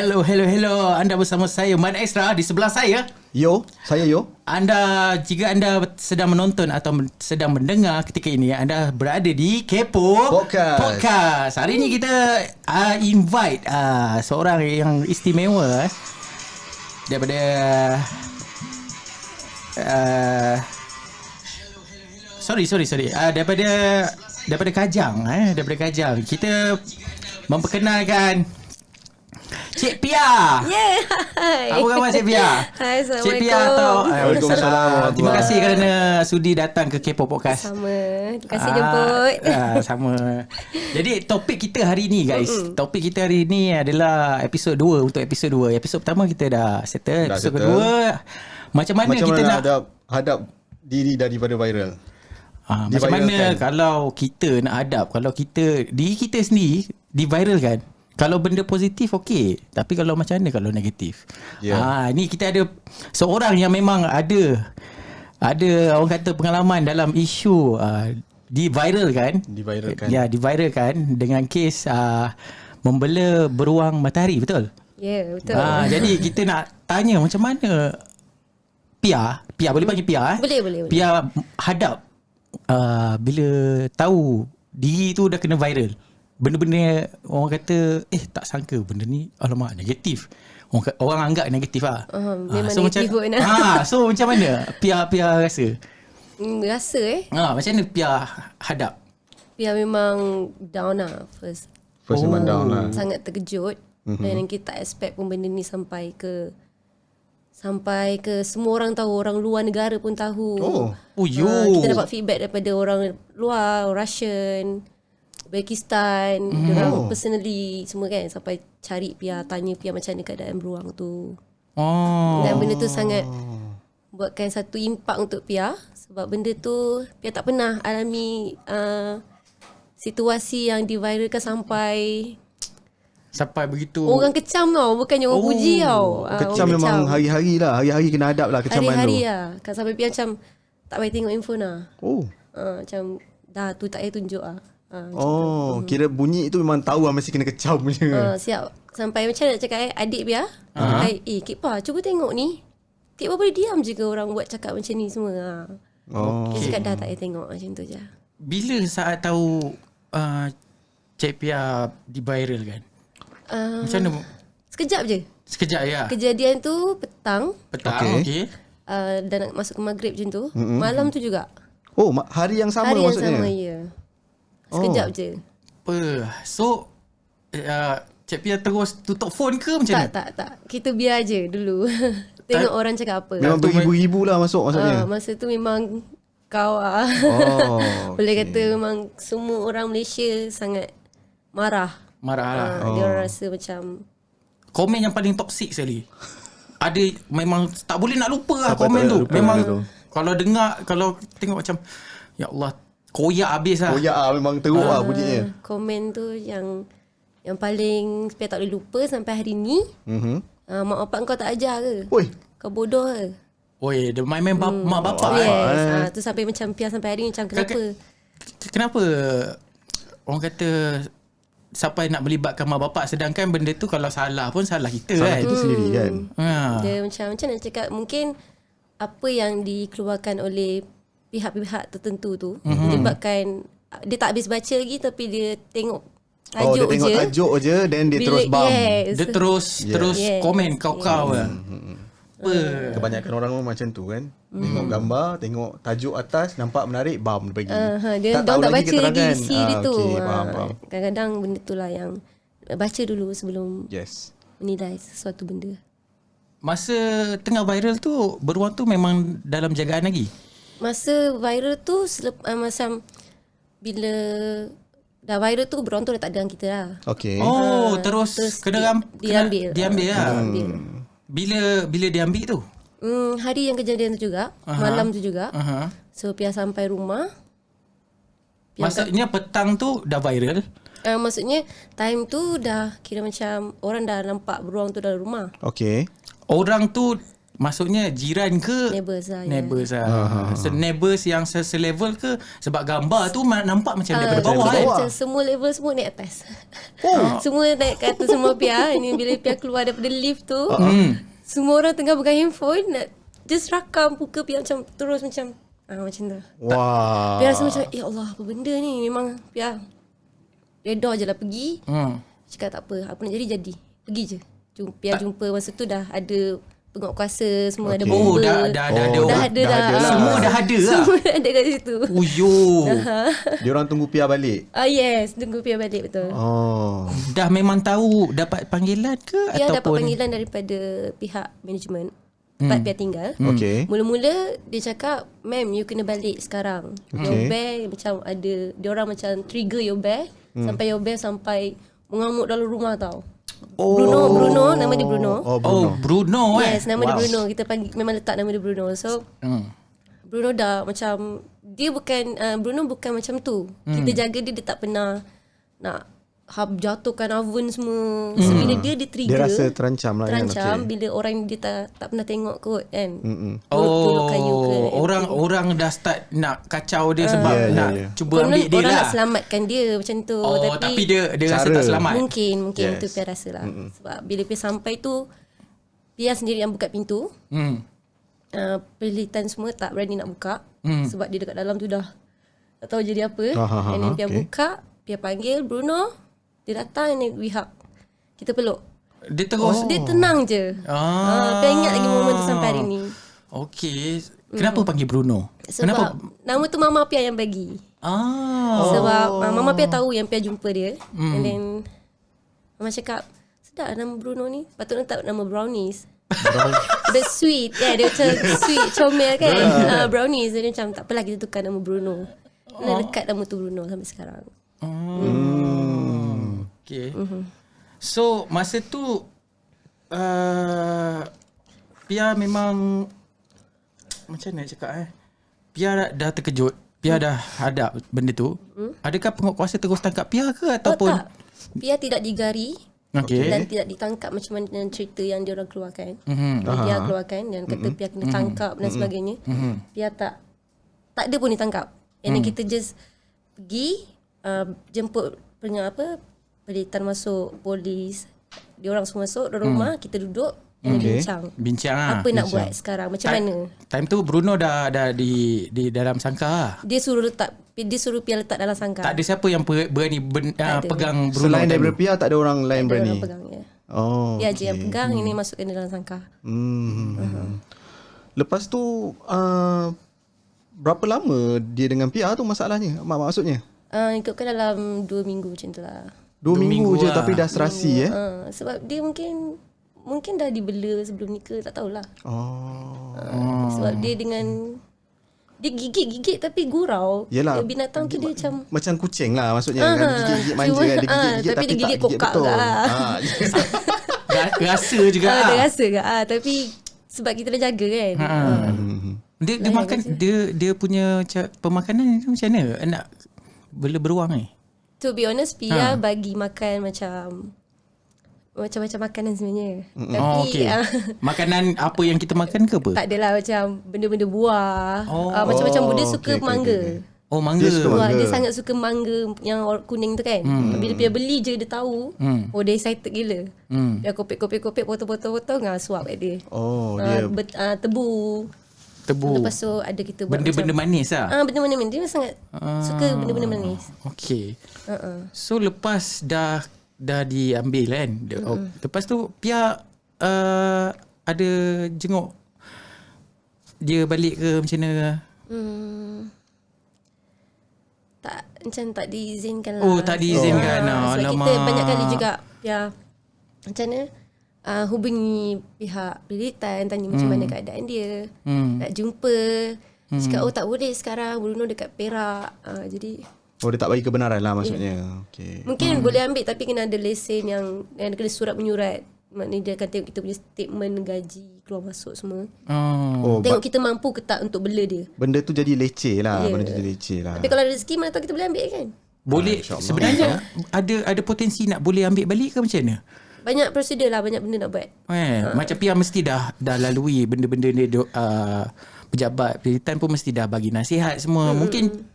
Hello. Anda bersama saya, Man Extra. Di sebelah saya, saya Yo. Jika anda sedang menonton atau sedang mendengar ketika ini, anda berada di Kepo Podcast. Hari ini kita invite seorang yang istimewa daripada sorry. Daripada Kajang. Daripada Kajang. Kita memperkenalkan Cik Pia. Hai. Apa khabar Cik Pia? Hai, Assalamualaikum. Cik Pia atau Waalaikumsalam. terima kasih kerana sudi datang ke Kepo Podcast. Sama. Terima kasih jemput. Sama. Jadi topik kita hari ni guys. Topik kita hari ni adalah episod 2 untuk episod 2. Episod pertama kita dah settle. Episod kedua macam mana kita nak hadap diri daripada viral. macam mana kalau kita nak hadap, kalau diri kita sendiri diviralkan. Kalau benda positif okey, tapi kalau macam mana kalau negatif? Ni kita ada seorang yang memang ada orang kata pengalaman dalam isu diviralkan. Ya, diviralkan dengan kes membela beruang matahari, betul? Ya, betul. Jadi kita nak tanya macam mana Pia boleh panggil Pia Boleh. Pia hadap bila tahu diri tu dah kena viral. Benda-benda orang kata tak sangka benda ni alamak negatif. Orang anggap negatif lah. Memang negatif pun. So macam mana Pia rasa? Rasa Macam mana Pia hadap? Pia memang down lah first. Memang down lah. Sangat terkejut. Dan kita tak expect pun benda ni sampai ke semua orang tahu, orang luar negara pun tahu. Kita dapat feedback daripada orang luar, Russian, Uzbekistan, diorang personally semua kan sampai cari Pia, tanya Pia macam mana keadaan beruang tu. Dan benda tu sangat buatkan satu impak untuk Pia, sebab benda tu Pia tak pernah alami situasi yang diviralkan sampai begitu orang kecam tau, bukannya orang puji tau. Kecam memang hari-hari lah. Hari-hari kena hadap lah kecaman hari-hari tu. lah. Kan sampai Pia macam tak payah tengok info lah. Macam dah tu tak payah tunjuk lah. Kira bunyi tu memang tahu lah mesti kena kecam je. Siap. Sampai macam nak cakap adik Pia, Kik Pa, cuba tengok ni. Kik Pa boleh diam je ke orang buat cakap macam ni semua. Dia cakap dah tak payah tengok, macam tu je. Bila saat tahu Cik Pia diviral kan? Macam mana? Sekejap ya. Kejadian tu petang. Okey. Dan nak masuk ke maghrib macam tu. Malam tu juga. Hari yang sama Hari maksudnya? Hari yang sama, ya. Sekejap je. So Cik Pia terus tutup phone ke macam mana? Tak. Kita biar je dulu. Tengok orang cakap apa. Memang beribu-ribu lah masuk maksudnya? Masa tu memang kau boleh kata memang semua orang Malaysia sangat marah lah. Dia orang rasa macam komen yang paling toksik sekali. Ada memang tak boleh nak lupa lah komen tu. Memang kalau dengar, kalau tengok macam ya Allah, koyak habis lah. Koyak lah, memang teruk lah bunyinya. Komen tu yang paling Pia tak boleh lupa sampai hari ni. Mak bapak kau tak ajar ke? Kau bodoh ke? Dia main-main mak bapak. Yes. Tu sampai macam Pia sampai hari ni macam Kenapa orang kata sampai nak melibatkan mak bapak, sedangkan benda tu kalau salah pun salah kita salah kan. Itu sendiri kan. Dia macam nak cakap, mungkin apa yang dikeluarkan oleh pihak-pihak tertentu tu menyebabkan dia tak habis baca lagi, tapi dia tengok tajuk dia tengok tajuk je, then dia terus bam. Dia terus komen kau-kau lah. Kebanyakan orang macam tu kan. Tengok gambar, tengok tajuk atas, nampak menarik, bam dia bagi. Dia tak baca lagi isi dia tu. Faham. Kadang-kadang benda tu lah yang baca dulu sebelum menilai sesuatu benda. Masa tengah viral tu, beruang tu memang dalam jagaan lagi? Masa viral tu macam bila dah viral tu, beruang tu dah tak ada dengan kita lah. Terus kena diambil lah. Bila diambil tu? Hari yang kejadian tu juga, malam tu juga. So Pia sampai rumah. Maksudnya petang tu dah viral? Maksudnya time tu dah kira macam orang dah nampak beruang tu dalam rumah. Orang tu maksudnya jiran ke Neighbours lah. Neighbours lah. So neighbours yang selevel ke? Sebab gambar tu nampak macam daripada bawah kan? Macam semua level semua naik atas. Semua naik ke atas semua Pia. Ini bila Pia keluar daripada lift tu, semua orang tengah pegang handphone nak just rakam muka Pia macam terus macam macam tu. Wah. Pia rasa macam ya Allah apa benda ni. Memang Pia redha je lah pergi. Cakap tak apa nak jadi. Pergi je. Pia jumpa masa tu dah ada penguatkuasa semua ada bomba. Dah ada dah. Semua dah ada lah. Semua dah ada kat situ. Dia orang tunggu Pia balik. Yes, tunggu Pia balik betul. Dah memang tahu dapat panggilan ke Pia ataupun dapat panggilan daripada pihak management tempat Pia tinggal. Mula-mula dia cakap, "Ma'am, you kena balik sekarang. Your bear macam ada diorang macam trigger your bear sampai your bear sampai mengamuk dalam rumah tau." Bruno, nama dia Bruno. Bruno Yes, nama dia Bruno. Kita panggil, memang letak nama dia Bruno. So Bruno dah macam dia bukan Bruno bukan macam tu. Kita jaga dia tak pernah nak jatuhkan oven semua. So bila dia trigger, dia rasa terancam lah. Terancam bila orang dia tak pernah tengok kot kan. Kayu ke, orang dah start nak kacau dia sebab nak cuba ambil dia orang lah. Nak selamatkan dia macam tu. Tapi dia rasa tak selamat. Mungkin tu Pia rasa lah. Sebab bila Pia sampai tu, Pia sendiri yang buka pintu. Pelitan semua tak berani nak buka. Sebab dia dekat dalam tu dah tak tahu jadi apa. And then Pia buka, Pia panggil Bruno. Dia datang and we hug. Kita peluk. Dia terus Dia tenang je. Pia ingat lagi momen tu sampai hari ni. Okey. Kenapa panggil Bruno? Sebab nama tu Mama Pia yang bagi. Sebab Mama Pia tahu yang Pia jumpa dia. And then Mama cakap, sedap nama Bruno ni. Patut letak nama Brownies. Dia sweet kan. Dia macam sweet, comel kan. Brownies. Dia macam tak apalah kita tukar nama Bruno. Dia lekat nama tu Bruno sampai sekarang. Okay. So masa tu Pia memang macam mana cakap Pia dah terkejut. Pia dah hadap benda tu. Adakah penguatkuasa terus tangkap Pia ke ataupun tak. Pia tidak digari dan tidak ditangkap macam mana cerita yang dia orang keluarkan. Dia keluarkan dan kata Pia kena tangkap dan sebagainya. Pia tak ada pun ditangkap. Yang kita just pergi jemput pelitan masuk, polis, diorang semua masuk dalam rumah, kita duduk dan bincang lah. Apa nak buat sekarang, macam mana. Time tu Bruno dah di dalam sangka lah. Dia suruh Pia letak dalam sangka. Tak ada siapa yang berani pegang Bruno. Selain daripada Pia tak ada orang lain berani. Orang pegang ya. Dia je yang pegang, ini masukkan dalam sangka. Lepas tu berapa lama dia dengan Pia tu masalahnya? Maksudnya ikutkan dalam 2 minggu macam tu lah. 2 minggu je lah. Tapi dah serasi sebab dia mungkin dah dibela sebelum nikah, tak tahulah. Sebab dia dengan dia gigit tapi gurau. Yelah, binatang tu dia macam kucing lah maksudnya kan, gigit manja kan, dia gigit tapi dia gigit kokak betul. Rasa juga dia rasa ke tapi sebab kita dah jaga kan. Dia makan dia punya pemakanan tu macam mana? Nak beruang ni. To be honest, Pia bagi makan macam-macam makanan sebenarnya. Tapi makanan apa yang kita makan ke apa? Tak adalah macam benda-benda buah. Macam-macam dia suka mangga. Mangga. Dia sangat suka mangga yang kuning tu kan. Bila Pia beli je dia tahu. Dia excited gila. Dia kopek-kopek potong-potong suap kat dia. Dia tebu. Lepas tu ada kita buat benda-benda manis lah. Benda-benda manis. Dia sangat suka benda-benda manis. Okay. So lepas dah diambil kan. Lepas tu Pia ada jenguk dia balik ke macam mana? Tak diizinkan lah. Tak diizinkan. Sebab kita banyak kali juga Pia macam mana hubungi pihak pelitan, tanya macam mana keadaan dia, nak jumpa. Cakap tak boleh sekarang, Bruno dekat Perak. Jadi dia tak bagi kebenaran lah maksudnya. Mungkin boleh ambil tapi kena ada lesen yang kena surat menyurat. Maknanya dia akan tengok kita punya statement gaji keluar masuk semua. Tengok kita mampu ke tak untuk bela dia. Benda tu jadi leceh lah. Tapi kalau ada rezeki mana tahu kita boleh ambil kan. Boleh. Sebenarnya ada potensi nak boleh ambil balik ke macam mana? Banyak prosedur lah, banyak benda nak buat. Macam Pia mesti dah lalui benda-benda ni. Pejabat pilihan pun mesti dah bagi nasihat semua. Mungkin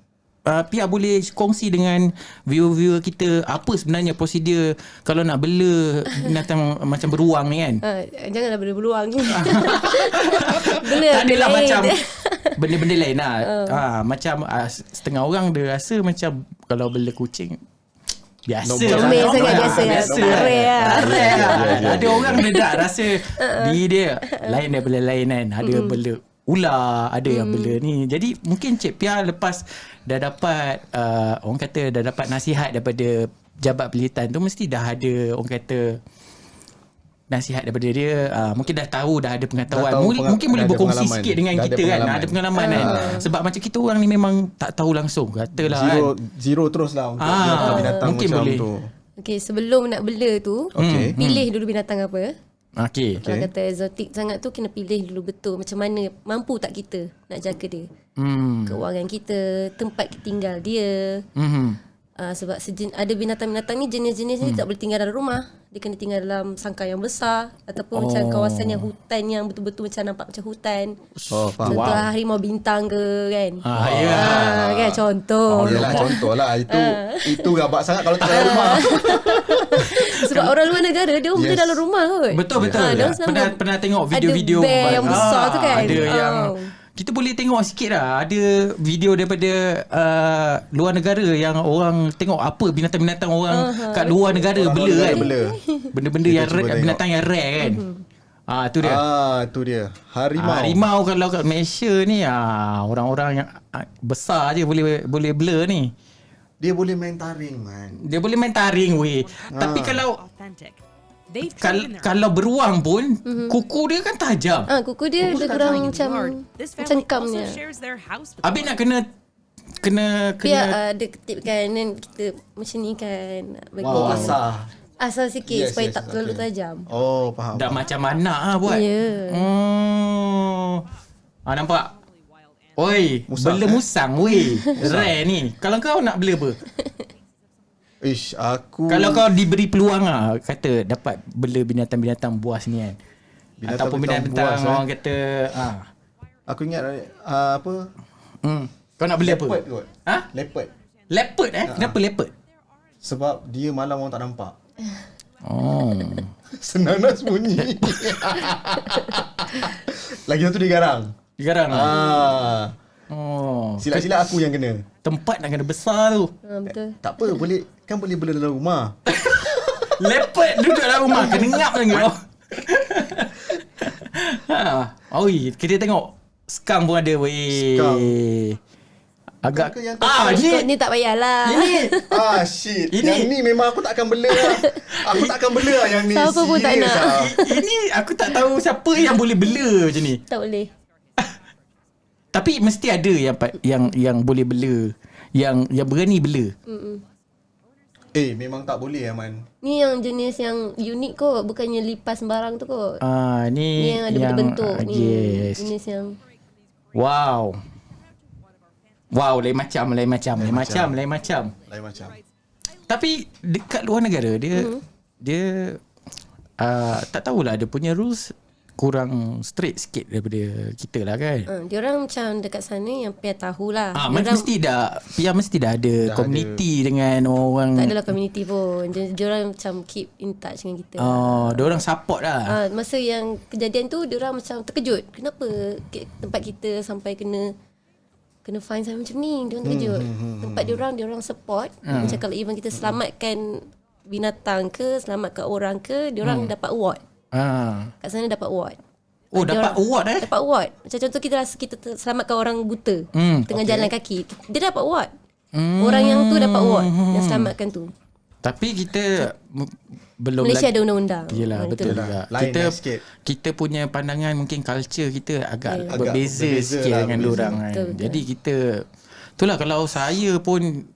Pia boleh kongsi dengan viewer-viewer kita apa sebenarnya prosedur kalau nak bela binatang macam beruang ni kan. Janganlah bela beruang. Bela adalah macam benda-benda lain lah. Macam setengah orang dia rasa macam kalau bela kucing biasa comel sangat, biasa Ada orang dia tak rasa dia lain daripada lain kan. Ada bela ular, ada yang bela ni. Jadi mungkin Cik Pia lepas dah dapat orang kata dah dapat nasihat daripada jabat pilihan tu, mesti dah ada orang kata nasihat daripada dia. Mungkin dah tahu, dah ada pengetahuan. Mungkin boleh berkongsi sikit dengan kita kan. Ada pengalaman kan. Sebab macam kita orang ni memang tak tahu langsung. Katalah zero terus lah untuk binatang mungkin macam boleh. tu. Okay, sebelum nak bela tu, pilih dulu binatang apa. Kalau kata exotic sangat tu, kena pilih dulu betul macam mana, mampu tak kita nak jaga dia. Kewangan kita, tempat tinggal dia. Sebab ada binatang-binatang ni, jenis-jenis ni tak boleh tinggal dalam rumah. Dia kena tinggal dalam sangkar yang besar, ataupun macam kawasan yang hutan, yang betul-betul macam nampak macam hutan. Contoh harimau bintang ke kan. Kan contoh. Yalah, contoh lah. Itu rabak sangat kalau tak dalam rumah. Sebab orang luar negara dia boleh dalam rumah kot. Betul. Pernah tengok video-video ada bear yang besar tu kan. Ada yang kita boleh tengok sikit lah. Ada video daripada luar negara yang orang tengok apa binatang-binatang orang kat luar negara bela kan. Benda-benda yang binatang yang rare kan. Tu dia. Tu dia. Harimau. Harimau kalau kat Malaysia ni orang-orang yang besar je boleh bela ni. Dia boleh main taring man. Dia boleh main taring weh. Tapi kalau beruang pun kuku dia kan tajam. Kuku dia lebih kurang macam kamnya. Habis nak kena Biar ada ketipkan dan kita macam ni kan. Bagi asal sikit supaya tak terlalu tajam. Faham. Dah macam anak lah buat. Nampak? Oi, bela musang weh. Rare ni. Kalau kau nak bela apa? Kalau kau diberi peluang kata dapat bela binatang-binatang buas ni kan. Ataupun binatang orang kata aku ingat apa? Kau nak bela apa? Leopard. Leopard Kenapa leopard? Sebab dia malam orang tak nampak. Senang nak sembunyi. Lagi satu dia garang. Silap-silap aku yang kena. Tempat nak kena besar tu. Betul. Tak apa, boleh bela dalam rumah. Leopard duduk dalam rumah kena ngap lagi. Kita tengok skang pun ada weh. Agak ni tak payahlah. Ini shit. Yang ni memang aku tak akan bela lah. Aku tak akan bela lah yang ni. Siapa pun tak nak. Ini aku tak tahu siapa yang boleh bela macam ni. Tak boleh. Tapi mesti ada yang boleh bela, yang berani bela. Memang tak boleh Aman. Ni yang jenis yang unik kot, bukannya lipas sembarang tu kot. Ni yang ada bentuk ni. Yes. Jenis yang Wow, lain macam. Tapi dekat luar negara dia tak tahulah, dia punya rules kurang straight sikit daripada kita lah kan. Diorang macam dekat sana yang Pia tahulah. Pia mesti dah ada community dengan orang. Tak adalah community pun. Diorang macam keep in touch dengan kita. Diorang support lah. Masa yang kejadian tu diorang macam terkejut. Kenapa tempat kita sampai kena fine sampai macam ni. Diorang terkejut. Tempat diorang support. Macam kalau even kita selamatkan binatang ke, selamatkan orang ke, diorang dapat award. Kat sana dapat award. Dapat award Dapat award. Macam contoh kita selamatkan orang buta tengah jalan kaki, dia dapat award. Orang yang tu dapat award, yang selamatkan tu. Tapi kita belum Malaysia ada undang-undang. Yelah, betul juga. Kita punya pandangan, mungkin culture kita agak berbeza sikit lah, dengan diorang kan. Jadi kita itulah, kalau saya pun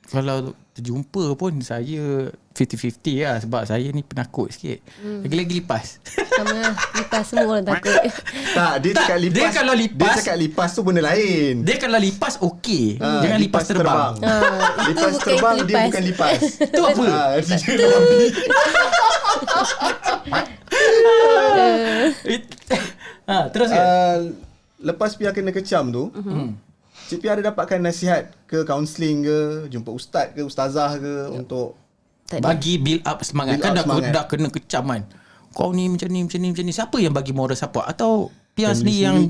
kalau terjumpa pun saya 50-50 lah. Sebab saya ni penakut sikit. Lagi-lagi lipas. Sama lah. Lipas semua orang takut. Dia cakap lipas. Dia kalau lipas, dia cakap lipas tu benda lain. Dia kalau lipas okey. Jangan lipas terbang. Lipas terbang dia bukan lipas. Itu apa? Terus kan? Lepas Pia kena kecam tu, Cik Pia ada dapatkan nasihat ke kaunseling ke, jumpa ustaz ke, ustazah ke untuk bagi build up semangat. Kan dah kena kecam kan. Kau ni macam ni. Siapa yang bagi moral support? Atau Pia sendiri yang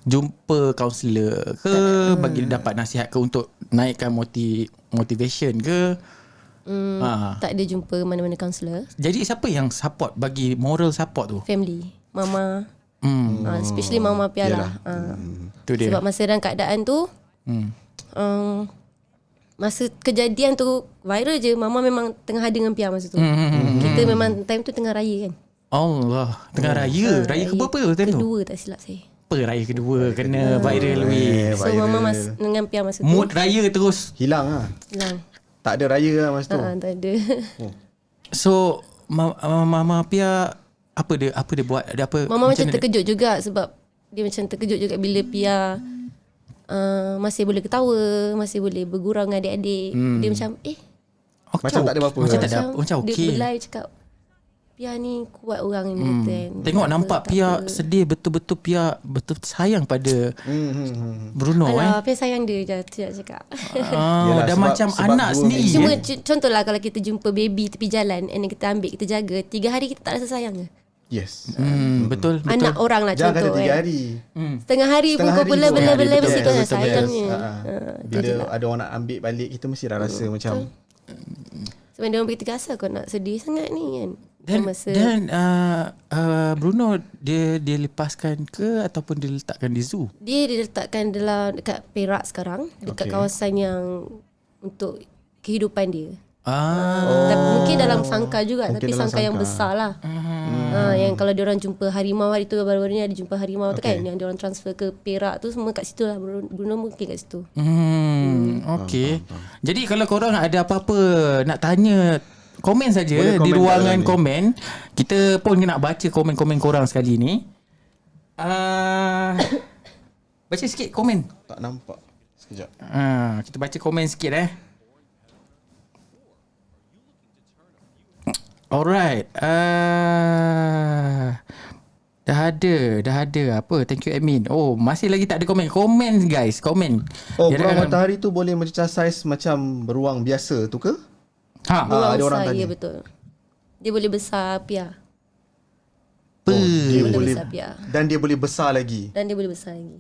jumpa kaunselor ke, bagi dapat nasihat ke untuk naikkan motivation ke? Tak ada jumpa mana-mana kaunselor. Jadi siapa yang support, bagi moral support tu? Family, mama. Especially mama Pia lah. Tu dia. Sebab masa dalam keadaan tu, masa kejadian tu viral je, mama memang tengah ada dengan Pia masa tu. Kita memang time tu tengah raya kan. Allah, tengah raya. Raya ke berapa tu? Kedua tak silap saya. Apa raya kedua kena viral weh. So mama dengan Pia masa tu mood raya terus hilang lah. Tak ada raya lah masa tu. Tak ada. So mama Pia apa dia buat? Ada apa? Mama macam terkejut juga, sebab dia macam terkejut juga bila Pia masih boleh ketawa, masih boleh bergurau dengan adik-adik. Dia macam macam tak ada apa-apa. Macam okey. Dia belai cakap, Pia ni kuat orang ni kan. Tengok nampak Pia sedih, betul-betul Pia betul sayang pada Bruno. Alah, Pia sayang dia je cakap. Yalah, dah macam anak sendiri. Cuma contohlah kalau kita jumpa baby tepi jalan and kita ambil, kita jaga 3 hari, kita tak rasa sayang ke? Yes. Betul. Anak orang lah Jangan contoh. kata 3 hari. Setengah hari pun kau belai-belai mesti kau nak sayangnya. Bila ada orang nak ambil balik, kita mesti dah rasa macam sebab dia orang berkata asal kau nak sedih sangat ni kan. Dan Bruno dia lepaskan ke ataupun dia letakkan di zoo? Dia diletakkan dekat Perak sekarang, dekat kawasan yang untuk kehidupan dia. Mungkin dalam sangkar juga, tapi sangkar yang besar lah. Yang kalau diorang jumpa harimau, hari tu baru-baru ni ada jumpa harimau tu kan, yang diorang transfer ke Perak tu, semua kat situ lah. Bruno mungkin kat situ. Okay. Jadi kalau korang ada apa-apa nak tanya, komen saja di ruangan komen. Kita pun nak baca komen-komen korang sekali ni. Baca sikit komen. tak nampak. Sekejap. Kita baca komen sikit Alright. Dah ada apa? Thank you admin. Oh, masih lagi tak ada komen. Komen guys, komen. Beruang matahari tu boleh macam saiz macam beruang biasa tu ke? Beruang ada orang besar, tanya. ya betul. Dia boleh besar Pia. Dia boleh besar Pia. Dan dia boleh besar lagi.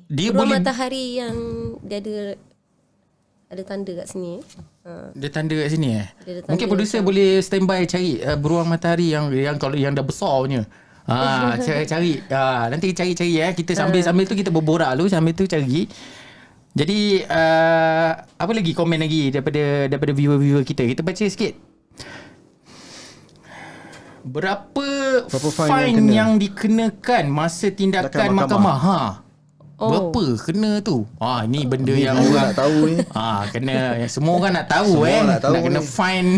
Dia beruang matahari yang dia ada tanda kat sini. Dia tanda kat sini Mungkin producer boleh standby cari beruang matahari yang kalau yang dah besar punya. Cari. Nanti cari kita sambil tu kita berborak dulu, sambil tu cari. Jadi apa lagi komen lagi daripada viewer kita? Kita baca sikit. Berapa fine yang dikenakan masa tindakan mahkamah? Berapa kena tu? Ni benda yang orang nak tahu ni. Kena semua orang nak tahu nak kena fine.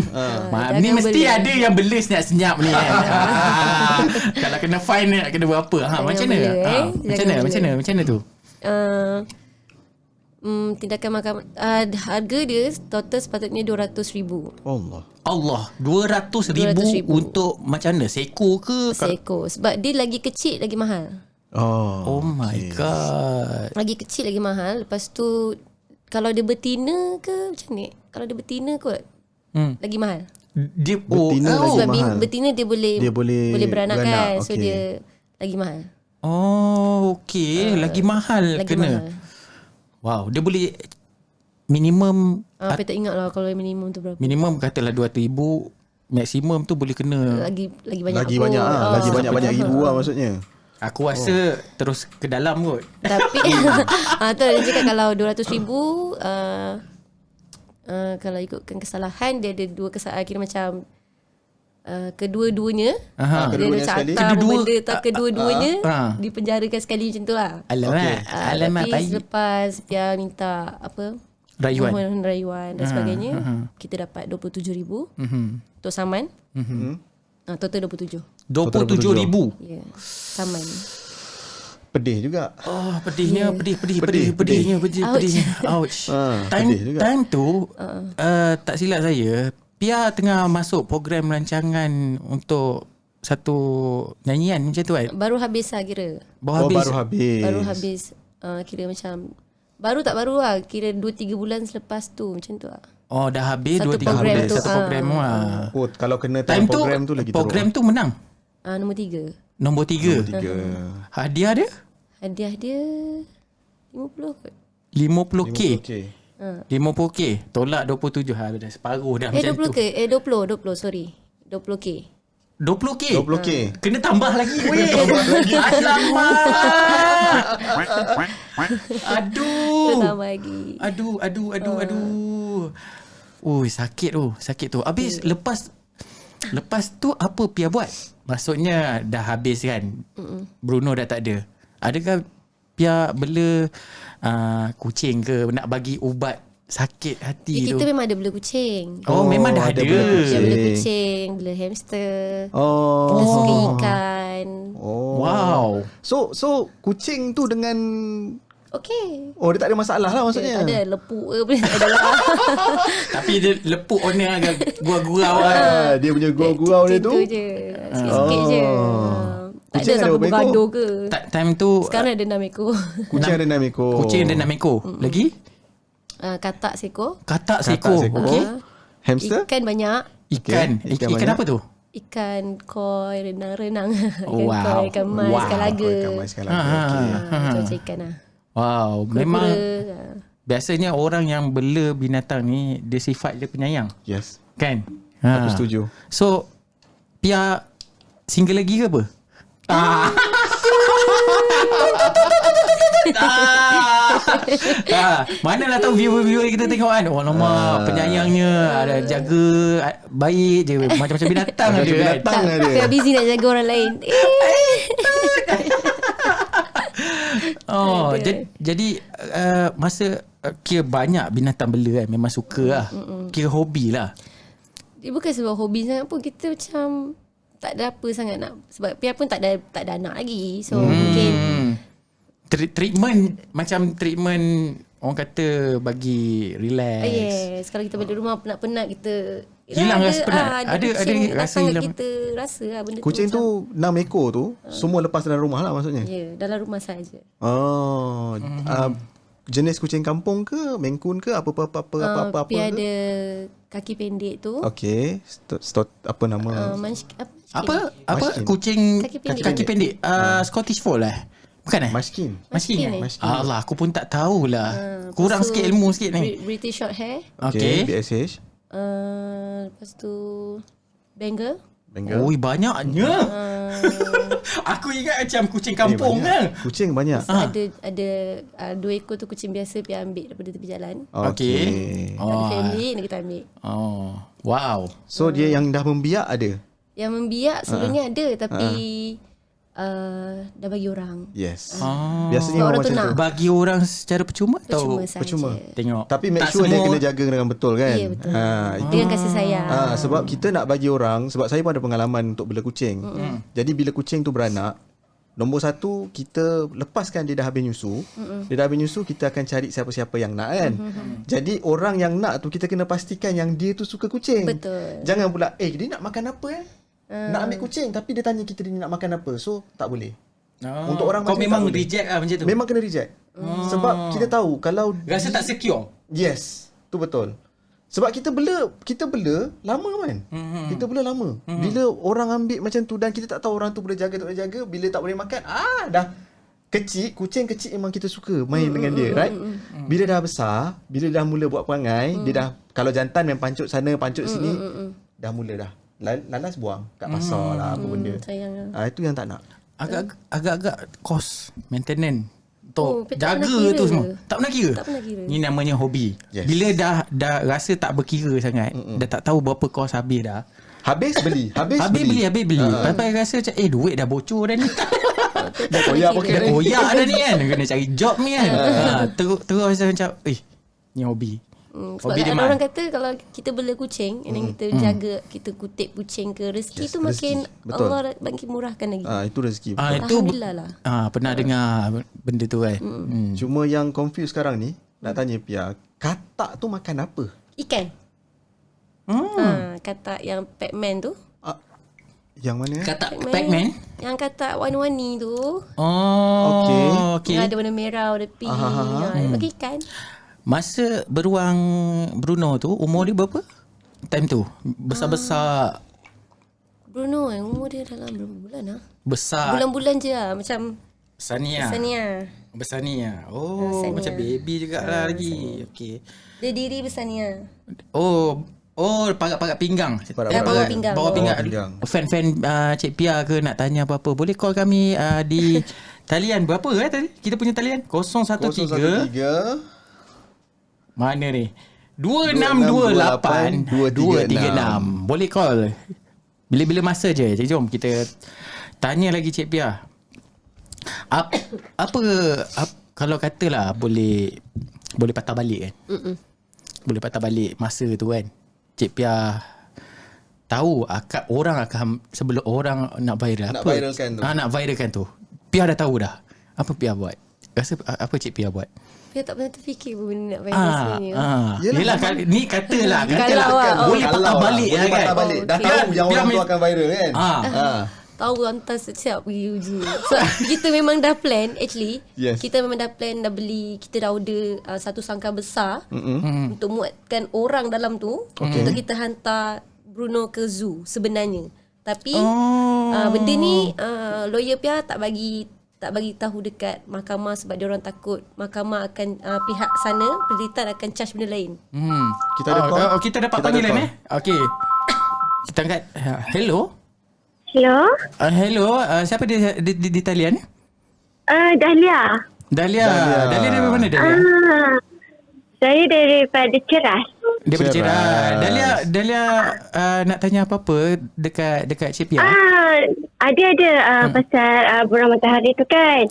Ni mesti ada yang belis nak senyap ni Kalau kena fine nak kena berapa? Macam mana tu? Tindakan mahkamah, harga dia total sepatutnya RM200,000. Allah, 200,000 untuk macam mana? Seekor ke? Seekor. Sebab dia lagi kecil lagi mahal. Oh my god. Lagi kecil lagi mahal. Lepas tu kalau dia betina ke macam ni? Kalau dia betina kot lagi mahal. Dia betina lagi sebab mahal. Betina dia boleh beranak kan. So dia lagi mahal. Okey, lagi mahal lagi kena. Mahal. Wow, dia boleh minimum Apa tak ingat lah kalau minimum tu berapa. Minimum katalah 200,000, maksimum tu boleh kena lagi banyak. Lagi banyak lagi banyak ribu lah maksudnya. Aku rasa terus ke dalam kot. Tapi tu dia cakap kalau 200,000 kalau ikutkan kesalahan, dia ada 2 kesalahan, kira macam kedua-duanya dia macam kedua-duanya dipenjarakan sekali macam tu lah. Alamak tapi selepas dia minta apa rayuan dan sebagainya, kita dapat 27,000 untuk saman. Total 27,000. Ya, saman. Pedih juga. Pedihnya. Ouch. Time tu tak silap saya, Pia tengah masuk program rancangan untuk satu nyanyian macam tu kan? Baru habis lah kira. Baru habis. Baru habis. Kira macam baru tak baru lah. Kira 2-3 bulan selepas tu macam tu lah. Oh dah habis Satu 2-3 program bulan tu, satu program lah. Oh, kalau kena Time tu program tu lagi teruk. program tu menang. Nombor 3. Nombor 3. Hadiah dia? Hadiah dia 50 kot. 50k. 50K. 50k. Tolak 27. Dah separuh dah macam 20 tu. ke? 20 sorry. 20k. 20k. 20K. Kena tambah lagi weh. Alamak. Aduh. Tambah lagi. Aduh. Ui, sakit tu. Habis lepas tu apa Pia buat? Maksudnya dah habis kan? Bruno dah tak ada. Adakah Pia bela kucing ke, nak bagi ubat sakit hati tu? Kita memang ada bela kucing. Oh, memang dah ada. Kita bela kucing, bela hamster. Kita suka ikan. Wow. So kucing tu dengan Okay. dia tak ada masalah lah maksudnya. Tak ada lepuk ke boleh tak ada lah. Tapi dia lepuk owner agak gurau-gurau lah. Dia punya gurau-gurau dia tu. Macam je. Sikit-sikit je. Tak ada Kucing ada sampai berapa bergaduh ke. Time tu Sekarang ada 6 ekor. Kucing ada 6 ekor. kucing ada 6 ekor. Lagi? Katak seekor. Katak seekor. Okey. Hamster? Ikan banyak. Ikan banyak. apa tu? Ikan koi, renang-renang. Ikan Wow. koi, ikan mas, ikan laga. Ikan mas, ikan laga. Okey. Macam-macam ikan lah. Wow, memang Kura-kura. biasanya orang yang bela binatang ni dia sifat dia penyayang. Yes. Kan? Aku setuju. So Pia single lagi ke apa? Manalah tahu viewer-viewer kita tengok kan. Oh lama penyayangnya, ada jaga baik je, macam-macam binatang ada kan. Binatang ada. Pia busy nak jaga orang lain. Oh, jadi masa kira banyak binatang bela kan, memang suka lah. Kira hobi lah. Dia bukan sebab hobi sangat pun, kita macam tak ada apa sangat nak, sebab Pia pun tak ada anak lagi. So mungkin treatment orang kata bagi relax. yes, kalau kita balik rumah penat-penat kita Hilang rasa penat. Ada kucing rasa datang hilang. kita rasa lah benda Kucing tu. tu 6 ekor tu semua lepas dalam rumah lah maksudnya. Ya, dalam rumah saja. Jenis kucing kampung ke, Maine Coon ke, apa-apa Pia ke? ada kaki pendek tu. Okey, apa nama? Apa Munchkin. kucing Kaki kaki pendek, Scottish Fold lah. Bukan Munchkin. Munchkin. Munchkin. Allah, aku pun tak tahulah. Kurang Lepas tu, sikit ilmu sikit ni. British short hair. Okey. BSH. Lepas tu Bengal. Bengal. Oi, banyaknya. Aku ingat macam kucing kampung kan. Kucing banyak. Ada 2 ekor tu kucing biasa Pia ambil daripada tepi jalan. Okey. Ada family nak kita ambil. Oh, wow. So dia yang dah membiak ada. Yang membiak sebelumnya ada tapi dah bagi orang. Yes. Ah. Biasanya Orang orang tu macam nak. tu. Bagi orang secara percuma atau Percuma saja. tengok. Tapi make tak sure dia semua- kena jaga dengan betul kan. Ya, betul. Itu Dengan kasih sayang. sebab kita nak bagi orang, sebab saya pun ada pengalaman untuk bela kucing. Jadi bila kucing tu beranak, nombor 1 kita lepaskan dia dah habis nyusu. Dia dah habis nyusu, kita akan cari siapa-siapa yang nak kan. Jadi orang yang nak tu kita kena pastikan yang dia tu suka kucing. Betul. Jangan pula dia nak makan apa nak ambil kucing tapi dia tanya kita dia nak makan apa. So tak boleh. Untuk orang kau macam memang tak boleh. reject lah macam tu. Memang kena reject. Sebab kita tahu kalau Rasa tak secure. yes, tu betul. Sebab kita bela lama kan. Kita bela lama. Bila orang ambil macam tu dan kita tak tahu orang tu boleh jaga tak boleh jaga, bila tak boleh makan, dah kecil, kucing kecil memang kita suka main dengan dia, right? Bila dah besar, bila dah mula buat perangai, dia dah, kalau jantan memang pancut sana, pancut sini, dah mula dah. Lalas buang kat pasar lah apa benda. Sayang. Itu yang tak nak. Agak-agak cost maintenance untuk tak pernah jaga kira. tu semua. Tak pernah kira. Tak pernah kira. Ni namanya hobi. Yes. Bila dah rasa tak berkira sangat, dah tak tahu berapa kos habis dah. Habis beli. Habis beli. Lepas rasa macam duit dah bocor dah ni. Dah koyak poket Dah ni. koyak dah ni kan. Kena cari job ni kan. Terus rasa macam ni hobi. Sebab Hobi dia ada Mat. orang kata kalau kita bela kucing and then kita jaga, kita kutip kucing ke, rezeki tu makin rezeki. Betul. Allah makin murahkan lagi. Itu rezeki. Itu Alhamdulillah lah. pernah dengar benda tu kan. Cuma yang confuse sekarang ni, nak tanya Pia, katak tu makan apa? Ikan. katak yang Pac-Man tu. Yang mana? Katak Pac-Man? Yang katak warna-warni tu. Oh, okay. Yang ada warna merah, warna pink. Bagi ikan. Masa beruang Bruno tu, umur dia berapa? Time tu? Besar-besar. Bruno umur dia dalam berapa bulan lah? Besar. Bulan-bulan je lah. Macam Sania. Besar ni lah. Oh, Sania. macam baby jugalah lagi. Okay. dia diri besar ni lah. Oh, pagat-pagat pinggang. Bawah pinggang. Bawah pinggang. Fan-fan Cik Pia ke nak tanya apa-apa, boleh call kami di talian berapa tadi? Kita punya talian 013 mana ni? 2628 236. Boleh call. Bila-bila masa je. Jom kita tanya lagi Cik Pia. Apa kalau katalah boleh patah balik kan? Boleh patah balik masa tu kan. Cik Pia tahu orang akan sebelum orang nak viral nak viralkan tu. Pia dah tahu dah. Apa Pia buat? Rasa apa Cik Pia buat? Pia tak pernah terfikir pun benda nak viral sebenarnya. Yelah ni katalah Boleh patah balik lah kan. Dah tahu yang orang tu akan viral kan. Tahu hantar siap pergi uji. So kita memang dah plan actually. Yes. Kita memang dah plan, dah beli, kita dah order satu sangkar besar untuk muatkan orang dalam tu untuk kita hantar Bruno ke zoo sebenarnya. Tapi benda ni lawyer Pia tak bagi tahu dekat mahkamah sebab dia orang takut mahkamah akan pihak sana pendidikan akan charge benda lain. Kita ada call. Kita dapat panggilan Okey. Kita angkat. Hello. Hello, siapa di talian? Dahlia. Dahlia dari mana Dahlia? Saya daripada Ceras. Daripada Ceras. Dahlia nak tanya apa-apa dekat Cik Pia? Ada pasal bulan matahari tu kan.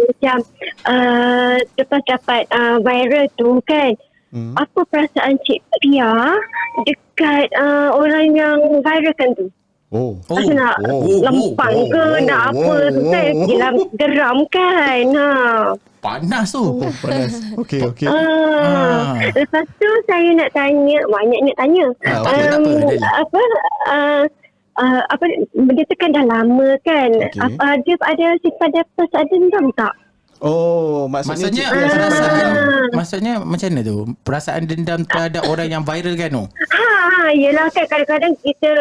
Macam lepas dapat viral tu kan. Apa perasaan Cik Pia dekat orang yang viralkan tu? Nak lempang ke nak apa tu kan, geram kan. Panas tu. Panas. Okey. Lepas tu saya nak tanya, banyak nak tanya. Apa benda tu kan dah lama kan. Dia ada sifat ada dendam tak? Maksudnya perasaan, maksudnya macam mana tu? Perasaan dendam terhadap orang yang viral kan tu? Yelah kan kadang-kadang kita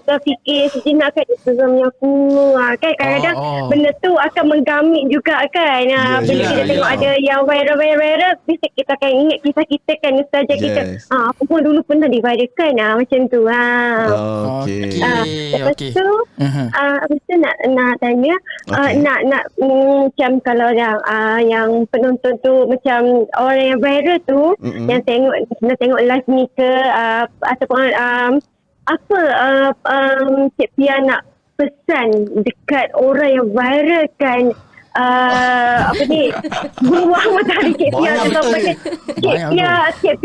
terfikir sejenak kan sebenarnya aku kan kadang-kadang benda tu akan menggamit juga kan. Bila kita tengok ada yang viral mesti kita akan ingat kisah kita kan, nostalgia kita. Aku pun dulu pernah diviralkan macam tu. Lepas tu habis tu nak tanya nak macam kalau yang penonton tu macam orang yang viral tu yang tengok live ni ke ataupun apa Cik Pia nak pesan dekat orang yang viralkan apa ni buah matahari Cik Pia Cik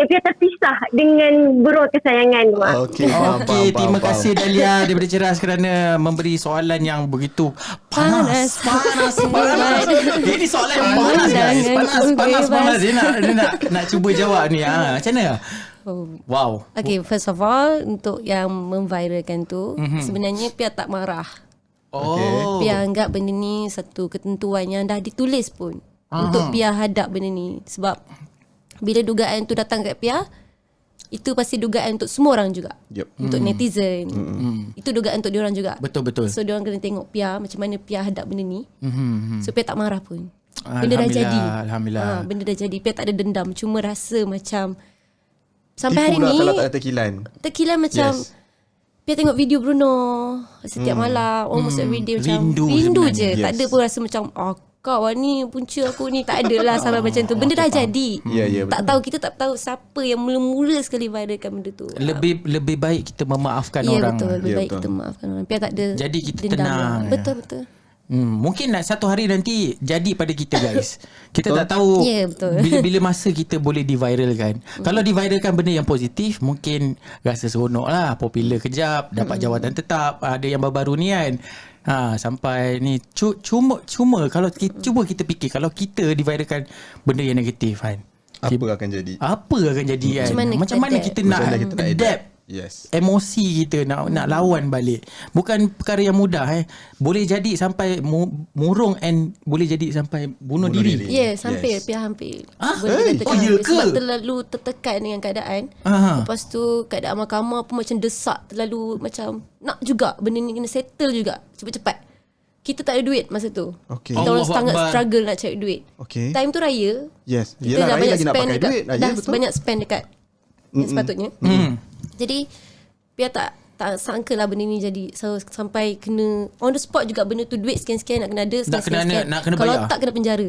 Pia terpisah dengan beruang kesayangan. Okey, terima kasih Dahlia daripada Ceras kerana memberi soalan yang begitu panas. Ini soalan yang panas guys. Panas. Dia nak cuba jawab ni. Macam mana? Wow. Okay, first of all untuk yang memviralkan tu sebenarnya Pia tak marah. Pia anggap benda ni satu ketentuan yang dah ditulis pun untuk Pia hadap benda ni. Sebab bila dugaan tu datang kat Pia, itu pasti dugaan untuk semua orang juga. Untuk netizen. Itu dugaan untuk diorang juga. Betul. So diorang kena tengok Pia macam mana Pia hadap benda ni. So Pia tak marah pun. Benda dah jadi. Alhamdulillah. Benda dah jadi. Pia tak ada dendam. Cuma rasa macam sampai hari ni kalau tak ada tekilan macam Pia tengok video Bruno setiap malam, almost every day macam rindu je. Tak ada pun rasa macam kau ni punca aku ni, tak ada lah sampai macam tu. Benda dah jadi. Kita tak tahu siapa yang mula-mula sekali viralkan benda tu. Lebih baik kita memaafkan orang. Betul, lebih baik kita memaafkan orang. Pia tak ada. Jadi kita dendam. tenang. Betul. Mungkin satu hari nanti jadi pada kita guys. Kita tak tahu bila masa kita boleh diviralkan. Kalau diviralkan benda yang positif, mungkin rasa seronok lah, popular kejap, dapat jawatan tetap. Ada yang baru-baru ni kan. Sampai ni cuma kalau cuba kita fikir kalau kita diviralkan benda yang negatif kan. Apa akan jadi kan? Macam mana kita nak adapt Yes. Emosi kita nak lawan balik. Bukan perkara yang mudah Boleh jadi sampai murung and boleh jadi sampai bunuh diri. Yes, hampir. Pihak hampir. Boleh dikatakan hampir. ke? Sebab terlalu tertekan dengan keadaan. Lepas tu keadaan mahkamah pun macam desak. Terlalu macam nak juga benda ni kena settle juga cepat-cepat. Kita tak ada duit masa tu. Kita orang sangat struggle nak cari duit. Time tu raya. Yes. Kita Yelah, dah banyak lagi nak spend pakai dekat, duit. dah banyak spend dekat yang sepatutnya. Jadi Pia tak sangka lah benda ni jadi. So sampai kena on the spot juga benda tu, duit sekian-sekian nak kena ada, sekian-sekian. Nak kena kalau bayar. tak kena penjara.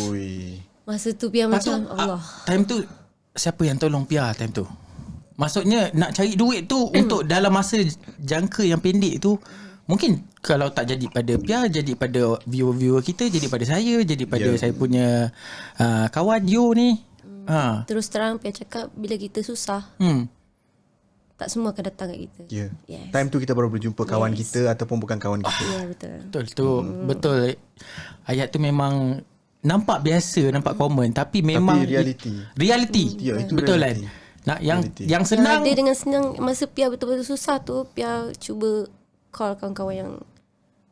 Oi. Masa tu Pia macam Allah. Time tu siapa yang tolong Pia time tu? Maksudnya nak cari duit tu untuk dalam masa jangka yang pendek tu, mungkin kalau tak jadi pada Pia, jadi pada viewer-viewer kita, jadi pada saya, jadi pada saya punya kawan Yo ni. Terus terang Pia cakap, bila kita susah, tak semua akan datang kat kita. Yes. Time tu kita baru berjumpa kawan kita ataupun bukan kawan kita. Ya, betul. Betul tu. Betul. Ayat tu memang nampak biasa, nampak common, tapi memang reality. Ya, itu betul reality. kan? Nak yang senang, dia dengan senang. Masa Pia betul-betul susah tu, Pia cuba call kawan-kawan yang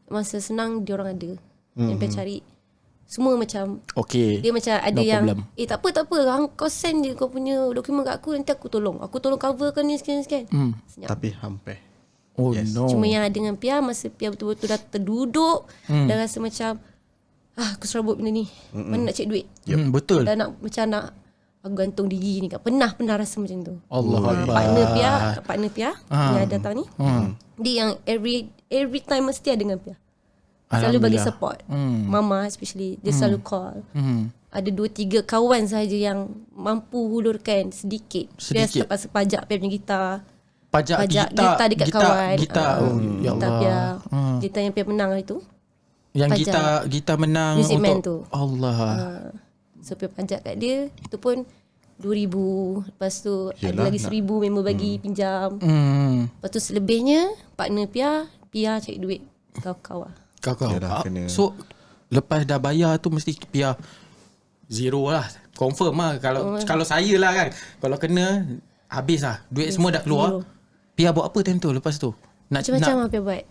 masa senang dia orang ada. Yang Pia cari semua macam dia macam ada yang problem. Tak apa kau send je kau punya dokumen kat aku, nanti aku tolong coverkan ni sekian-sekian. Tapi hampir no. Cuma yang ada dengan Pia, masa Pia betul-betul dah terduduk, dah rasa macam aku serabut benda ni, mana nak cek duit. Betul. Dah nak macam nak aku gantung diri ni kan. Pernah rasa macam tu. Allah Akbar. Partner Pia yang datang ni, dia yang every time mesti ada dengan Pia. Selalu bagi support. Mama especially, dia selalu call. Ada 2-3 kawan sahaja yang mampu hulurkan sedikit. Dia tak pasal pajak Pia punya gitar. Pajak gitar dekat kawan. Gitar. Ya Allah. Pia, gitar yang Pia menang hari tu. Yang gitar menang Music Man untuk tu. Allah. So Pia pajak kat dia, itu pun 2,000. Lepas tu ada lagi 1,000 member bagi pinjam. Lepas tu selebihnya partner Pia cari duit kawan-kawan. Kau. So lepas dah bayar tu mesti Pia zero lah. Confirm lah. Kalau saya lah kan, kalau kena habis lah. Duit semua dah keluar. Pia buat apa time tu lepas tu? Macam-macam lah Pia buat.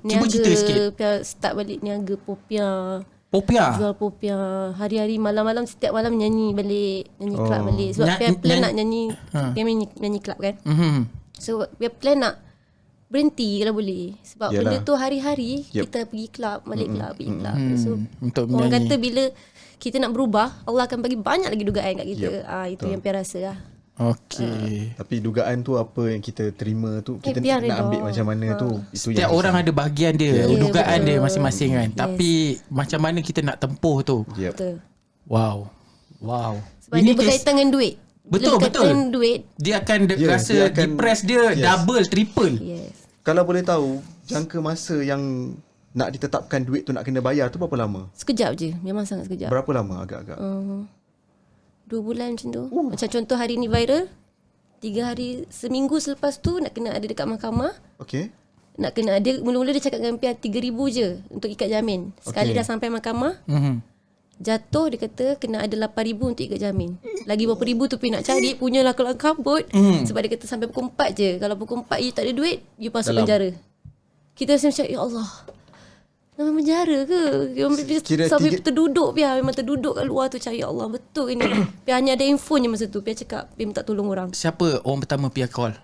Cuba cerita sikit. Pia start balik niaga Popia. Jual Popia. Hari-hari malam-malam, setiap malam nyanyi balik. Nyanyi club balik. Sebab Pia plan nak nyanyi. Pia nyanyi club kan. So Pia plan nak berhenti kalau boleh. Sebab benda tu hari-hari kita pergi club, balik club, pergi club. So orang kata bila kita nak berubah, Allah akan bagi banyak lagi dugaan kat kita. Itu yang Pia rasa lah. Tapi dugaan tu apa yang kita terima tu, kita nak ambil macam mana tu, itu setiap orang ada bahagian dia, dugaan dia masing-masing kan. Tapi macam mana kita nak tempuh tu. Betul. Wow. Sebab ini dia berkaitan dengan duit. Betul. Duit, dia akan rasa depress dia double, triple. Kalau boleh tahu jangka masa yang nak ditetapkan duit tu nak kena bayar tu berapa lama? Sekejap je. Memang sangat sekejap. Berapa lama agak-agak? 2 bulan macam tu. Macam contoh hari ni viral, 3 hari, seminggu selepas tu nak kena ada dekat mahkamah. Nak kena ada, mula-mula dia cakap dengan Pia 3,000 je untuk ikat jamin. Sekali dah sampai mahkamah, jatuh dia kata kena ada 8,000 untuk ikat jamin. Lagi berapa ribu tu Pia nak cari, punyalah keluar kabut. Sebab dia kata sampai pukul 4 je. Kalau pukul 4 you tak ada duit, you masuk penjara. Kita rasa macam, ya Allah, dalam penjara ke? Sampai terduduk Pia. Memang terduduk kat luar tu cari, ya Allah, betul ini. Pia hanya ada infonya masa tu. Pia cakap, Pia minta tolong orang. Siapa orang pertama Pia call?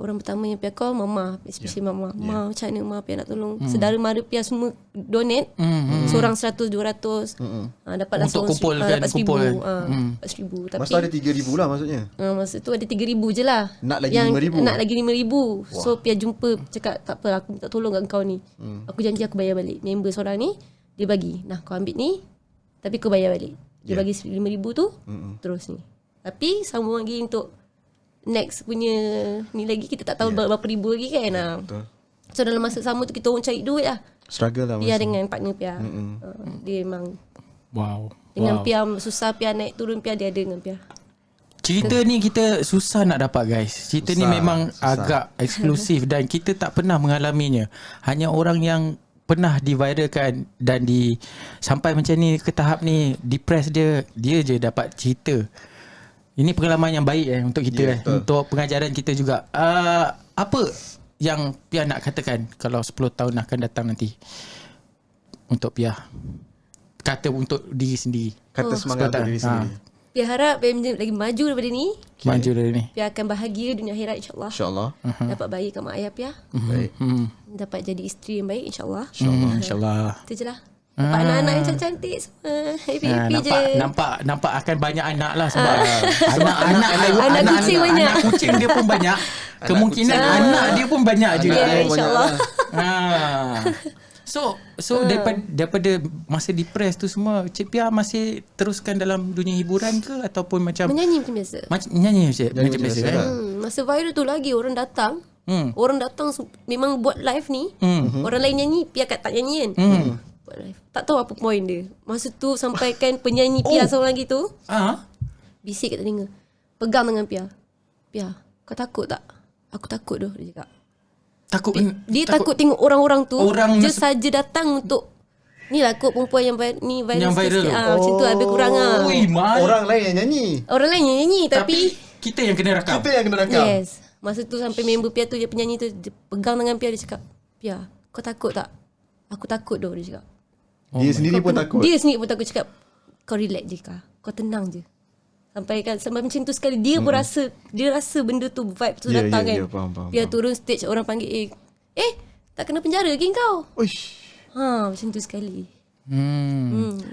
Orang pertama yang Pia call Mama, especially Mama. Ma, macam mana Ma, Pia nak tolong. Saudara mara Pia semua donate. Seorang 100, 200. Dapatlah untuk kumpulkan. 4,000. Tapi masa ada 3,000 lah maksudnya. Masa tu ada 3,000 je lah. Nak lagi 5,000. Nak lagi 5,000. So Pia jumpa, cakap tak apa, aku minta tolong kat kau ni. Aku janji aku bayar balik. Member seorang ni, dia bagi, nah kau ambil ni, tapi kau bayar balik. Dia bagi 5,000 tu, terus ni. Tapi sambung lagi untuk next punya ni lagi, kita tak tahu berapa ribu lagi kan. Betul. So dalam masa sama tu kita orang cari duit lah. Struggle lah Pia dengan partner Pia. Dia memang dengan Pia susah, Pia naik turun, Pia dia ada dengan Pia. Cerita ni kita susah nak dapat guys. Cerita ni memang agak eksklusif dan kita tak pernah mengalaminya. Hanya orang yang pernah diviralkan dan sampai macam ni ke tahap ni, depress dia je dapat cerita. Ini pengalaman yang baik untuk kita, untuk pengajaran kita juga. Apa yang Pia nak katakan kalau 10 tahun akan datang nanti untuk Pia? Kata untuk diri sendiri. Kata semangat untuk diri sendiri. Pia harap Pia lagi maju daripada ni. Maju dari ni. Pia akan bahagia dunia akhirat insyaAllah. InsyaAllah. Dapat bayi kat mak ayah Pia. Baik. Dapat jadi isteri yang baik insyaAllah. InsyaAllah. Itu je lah. Dapat anak-anak yang cantik semua. Happy-happy je. Nampak akan banyak anak lah sebab Anak kucing banyak. Anak kucing dia pun banyak. Kemungkinan anak dia pun banyak juga. Ya, insyaAllah. So daripada masa depres tu semua, Cik Pia masih teruskan dalam dunia hiburan ke ataupun macam Menyanyi macam biasa. Nyanyi macam biasa kan? Masa viral tu lagi orang datang. Orang datang memang buat live ni. Orang lain nyanyi, Pia tak nyanyi kan. Buat live. Tak tahu apa point dia. Masa tu sampaikan penyanyi Pia seorang lagi tu. Bisik kat telinga. Pegang tangan Pia. Pia, kau takut tak? Aku takut dah, dia cakap. Dia takut tengok orang-orang tu just saja datang untuk ni lah kot perempuan yang viral. Macam tu lebih kurang lah. Orang lain yang nyanyi. Orang lain yang nyanyi tapi kita yang kena rakam. Yes. Masa tu sampai member Pia tu, dia penyanyi tu, dia pegang tangan Pia, dia cakap, Pia, kau takut tak? Aku takut dah, dia cakap. Dia sendiri pun takut. Dia sendiri pun takut. Cakap, kau relax je Kak, kau tenang je. Sampai macam tu sekali dia pun rasa, dia rasa benda tu, vibe tu datang kan. Faham. Dia turun stage, orang panggil, tak kena penjara ke kau? Macam tu sekali.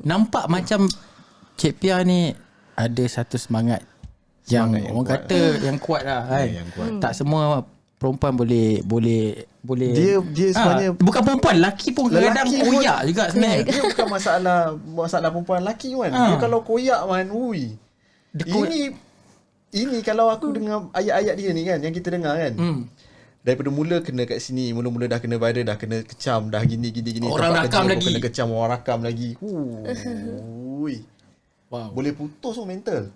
Nampak macam Cik Pia ni ada satu semangat yang orang kata yang kuat lah kan. Tak semua perempuan boleh dia sebenarnya bukan perempuan, lelaki pun kadang koyak juga sebenarnya. Dia bukan masalah perempuan lelaki kan. Dia kalau koyak man, ini kalau aku dengar ayat-ayat dia ni kan, yang kita dengar kan. Daripada mula kena kat sini, mula-mula dah kena viral, dah kena kecam, dah gini. Orang rakam lagi. Kena kecam, orang rakam lagi. Wow. Boleh putus mental.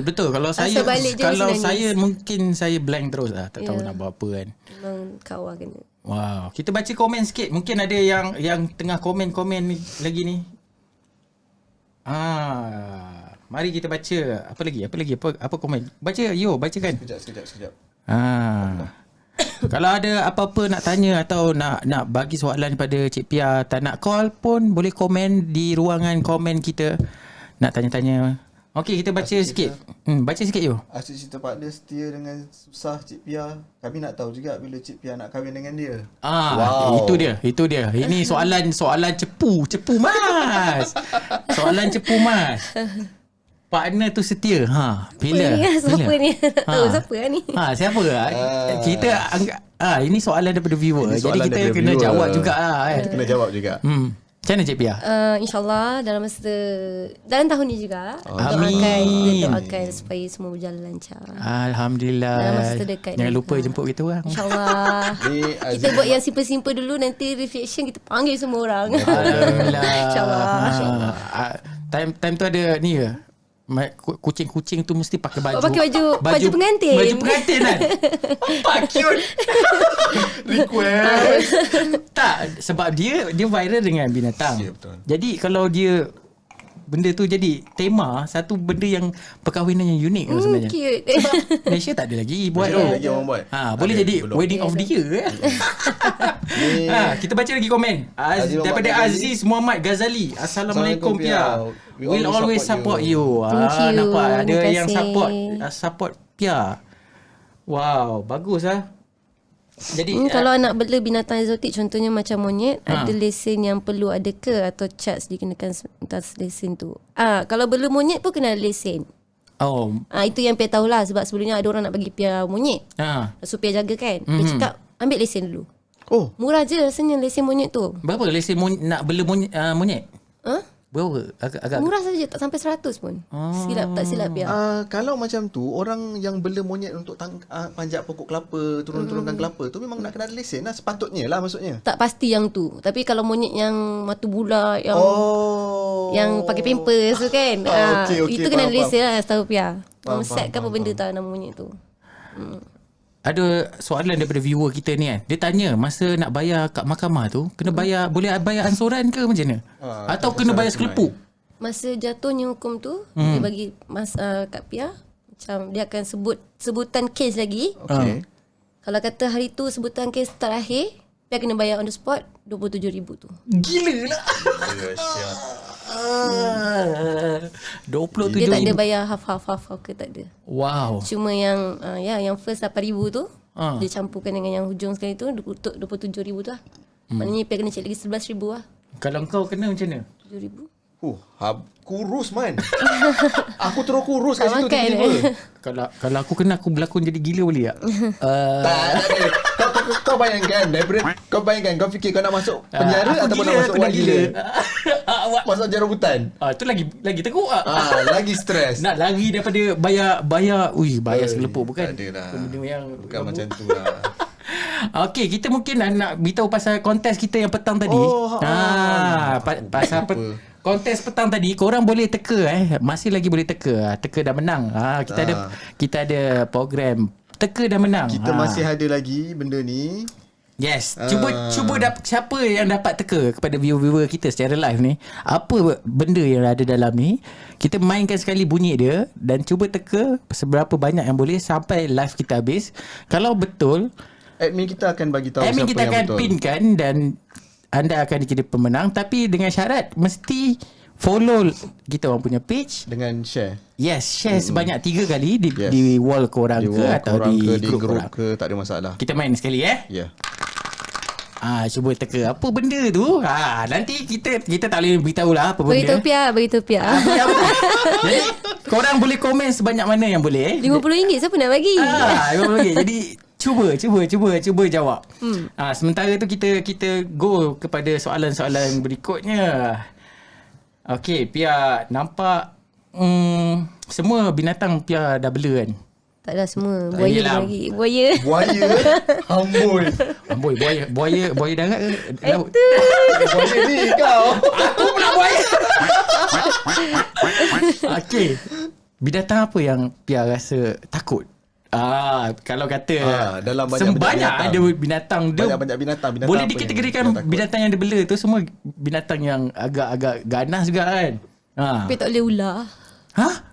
Betul. Kalau saya mungkin saya blank terus lah. Tak tahu nak buat apa kan. Memang kau lah kena. Wow. Kita baca komen sikit. Mungkin ada yang tengah komen ni lagi ni. Mari kita baca. Apa lagi? Apa komen? Bacakan. Sekejap. Kalau ada apa-apa nak tanya atau nak bagi soalan pada Cik Pia, tak nak call pun boleh komen di ruangan komen kita. Nak tanya-tanya. Okey, kita baca sikit. Baca sikit you. Asyik cerita partner setia dengan susah Cik Pia. Kami nak tahu juga bila Cik Pia nak kahwin dengan dia. Itu dia. Ini soalan cepu mas. Soalan cepu mas. Partner tu setia. Bila? Siapa ni? Tahu siapa ni? Siapa? Kita ini soalan daripada viewer. Jadi kita kena jawab juga lah. Kita kena jawab juga. Macam mana Cik Pia? InsyaAllah dalam tahun ni juga. Amin. Doakan supaya semua berjalan lancar. Alhamdulillah. Dalam masa terdekat Jangan lupa jemput kita orang. InsyaAllah. Kita buat yang simple-simple dulu, nanti reflection kita panggil semua orang. Alhamdulillah. InsyaAllah. Time tu ada ni ke? Kucing-kucing tu mesti pakai baju pengantin. Baju pengantin kan. Pak cute. Request. Tak, sebab dia viral dengan binatang. Ya, betul. Jadi kalau dia benda tu jadi tema, satu benda yang perkahwinan yang unik sebenarnya. Cute. Malaysia tak ada lagi buat tu. Lagi orang buat. Boleh jadi belum. wedding of the year. Kita baca lagi komen. Daripada Aziz Muhammad Ghazali. Assalamualaikum Pia. Will always support you. Nampak ada yang support Pia. Wow, bagus ah. Jadi kalau nak bela binatang eksotik, contohnya macam monyet, ada lesen yang perlu ada ke atau charge dikenakan atas lesen tu? Kalau bela monyet pun kena ada lesen. Itu yang Pia tahulah, sebab sebelumnya ada orang nak bagi Pia monyet. So Pia jaga kan. Pia cakap ambil lesen dulu. Murah je rasanya lesen monyet tu. Berapa lesen nak bela monyet? Berapa? Agak murah saja, tak sampai 100 pun. Tak silap Pia. Kalau macam tu, orang yang bela monyet untuk panjat pokok kelapa, turun-turunkan kelapa tu memang nak kena ada lesen lah, sepatutnya lah maksudnya. Tak pasti yang tu. Tapi kalau monyet yang mata bula, yang pakai pampers tu kan, itu kena ada lesen lah setahu Pia. Set ke apa benda tak nama monyet tu. Ada soalan daripada viewer kita ni kan. Dia tanya masa nak bayar kat mahkamah tu, kena bayar, boleh bayar ansuran ke macam mana? Atau kena bayar sekelepuk? Masa jatuhnya hukum tu, dia bagi kat Pia, Macam dia akan sebut sebutan kes lagi. Okay. Kalau kata hari tu sebutan kes terakhir, Pia kena bayar on the spot 27,000 tu. Gila lah. 27,000. Dia tak ada bayar half ke, tak ada. Wow. Cuma yang yang first 8,000 tu dia campurkan dengan yang hujung sekali tu untuk 27,000 tu lah. Maknanya Pia kena cek lagi 11,000 lah. Kalau kau kena macam mana? 7,000. Kurus man. Aku terus kurus kat situ Makan, tiba-tiba. Kalau aku kena aku berlakon jadi gila boleh tak? Kau bayangkan daripada kau bayangkan kau fikir kau nak masuk penjara ataupun nak masuk wad gila. Masuk penjara hutan. Tu lagi teruk ah. Lagi stres. Nak lari daripada bayar selepuk bukan? Tak adalah. Benda yang Bukan macam tu lah. Okey, kita mungkin nak beritahu pasal kontes kita yang petang tadi. Pasal kontes petang tadi, korang boleh teka masih lagi boleh teka. Teka dah menang. Kita ada program teka dah menang. Kita masih ada lagi benda ni. Yes. Cuba siapa yang dapat teka kepada viewer kita secara live ni, apa benda yang ada dalam ni. Kita mainkan sekali bunyi dia dan cuba teka seberapa banyak yang boleh sampai live kita habis. Kalau betul, admin kita akan bagi tahu admin siapa kita yang akan betul. pinkan dan anda akan dikira pemenang, tapi dengan syarat mesti follow kita orang punya page dengan share. Yes, share sebanyak 3 kali di wall korang Di ke wall atau korang di ke, grup group korang. ke, tak ada masalah. Kita main sekali Ya. Cuba teka apa benda tu. Nanti kita tak boleh beritahu lah apa benda. Beritahu Pia. Jadi korang boleh komen sebanyak mana yang boleh. RM50 siapa nak bagi? RM50. Jadi cuba jawab. Sementara tu kita go kepada soalan-soalan berikutnya. Okey, Pia nampak semua binatang Pia dah bela kan? Taklah semua. Buaya lagi. Buaya. Amboi. Buaya darat ke? Laut? Buaya ni kau. Aku pula buaya. Okey. Binatang apa yang Pia rasa takut? Kalau kata dalam banyak ada binatang dia banyak binatang boleh dikategorikan binatang yang dia bela tu semua binatang yang agak ganas juga kan. Tapi tak boleh ular.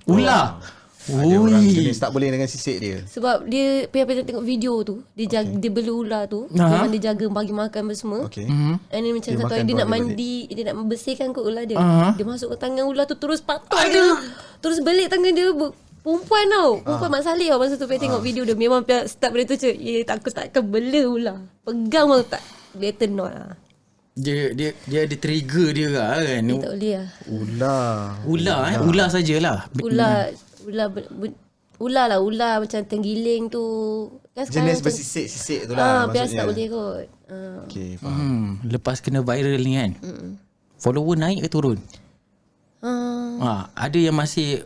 Ular. Ada orang jenis tak boleh dengan sisik dia. Sebab dia Pia tengok video tu, dia bela ular tu, memang dia jaga bagi makan apa semua. Okey. And then macam satu hari dia nak mandi, dia nak bersihkan kot ular dia. Dia masuk ke tangan ular tu terus patah dia. Terus belik tangan dia. Perempuan tau. Perempuan Mak Saleh tau. Masa tu Pia tengok video dia, memang Pia start benda tu je. Aku takkan bela ular. Pegang pun tak. Dia turn on lah. Dia ada trigger dia kan. Dia tak boleh lah. Ular sajalah. Ular macam tenggiling tu kan Jenis bersisik-sisik tu lah Pia maksudnya. tak boleh kot. Okey, faham. Lepas kena viral ni kan, follower naik ke turun? Ada yang masih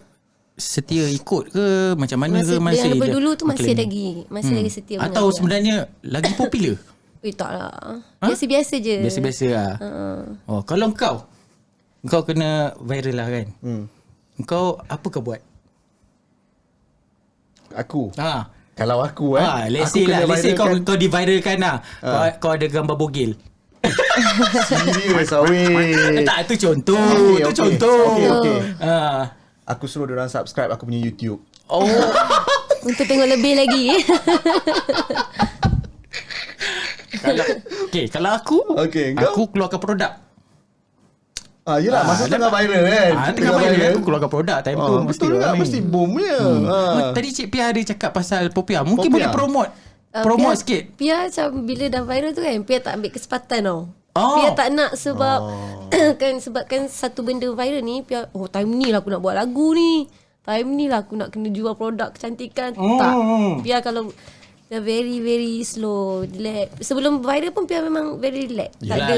setia ikut ke macam mana ke masih daripada dulu tu masih lagi setia atau sebenarnya lagi popular? Tak lah. Biasa-biasa je. Biasa-biasa lah. Kalau kau kena viral lah kan, kau apa kau buat? Aku kalau aku let's say kau diviralkan lah. Kau ada gambar bogel. Serius awet. Tak, itu contoh. Okay. Aku suruh diorang subscribe aku punya YouTube. Untuk tengok lebih lagi. Kalau aku aku keluarkan produk. Yelah, masa tengah viral kan. Tengah viral aku keluarkan produk. Time tu betul juga, mesti boomnya. Tadi Cik Pia ada cakap pasal Popia. Mungkin boleh promote sikit. Pia macam bila dah viral tu kan, Pia tak ambil kesempatan tau. Pia tak nak sebab sebabkan satu benda viral ni, Pia time ni lah aku nak buat lagu ni. Time ni lah aku nak kena jual produk kecantikan. Tak. Pia kalau Pia very very slow, relax. Sebelum viral pun Pia memang very relax. Tak ada